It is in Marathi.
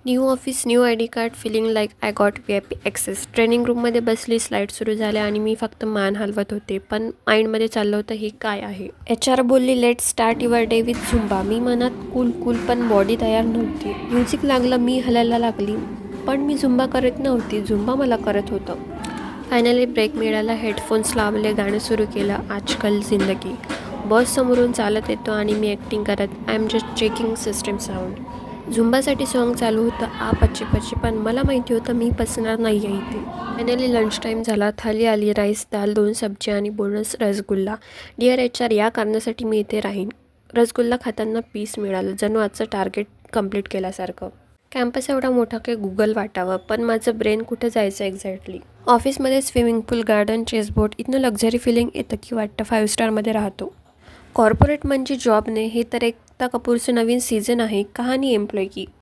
New office, new I D card, filling like I got VIP access. Training रूममध्ये बसली, स्लाईड सुरू झाल्या आणि मी फक्त मान हलवत होते. पण माइंडमध्ये चाललं होतं, हे काय आहे? HR बोलली, let start your day with Zumba. मी मनात कूल कूल, पण बॉडी तयार नव्हती. म्युझिक लागलं, मी हलायला लागली. पण मी झुंबा करत नव्हती, झुंबा मला करत होतं. फायनली ब्रेक मिळाला. हेडफोन्स लावले, गाणं सुरू केलं, आजकाल जिंदगी. बॉस समोरून चालत येतो आणि मी ॲक्टिंग करत, I am just checking system sound. झुंबासाठी सॉन्ग चालू होतं, आ पच्ची पच्ची, पण मला माहिती होतं मी बसणार नाही आहे इथे. फायनली लंच टाईम झाला. थाली आली, राईस, दाल, 2 सब्जी आणि बोनस रसगुल्ला. डिअर HR, या कारणासाठी मी इथे राहीन. रसगुल्ला खाताना पीस मिळालं, जणू आजचं टार्गेट कंप्लीट केल्यासारखं. कॅम्पस एवढा मोठा की गुगल वाटावं, पण माझं ब्रेन कुठं जायचं एक्झॅक्टली. ऑफिसमध्ये स्विमिंग पूल, गार्डन, चेसबोट, इथनं लक्झरी फिलिंग येतं की वाटतं 5 स्टारमध्ये राहतो. कॉर्पोरेट म्हणजे जॉब नाही, हे तर एकता कपूरचं नवीन सीझन आहे, कहाणी एम्प्लॉय की.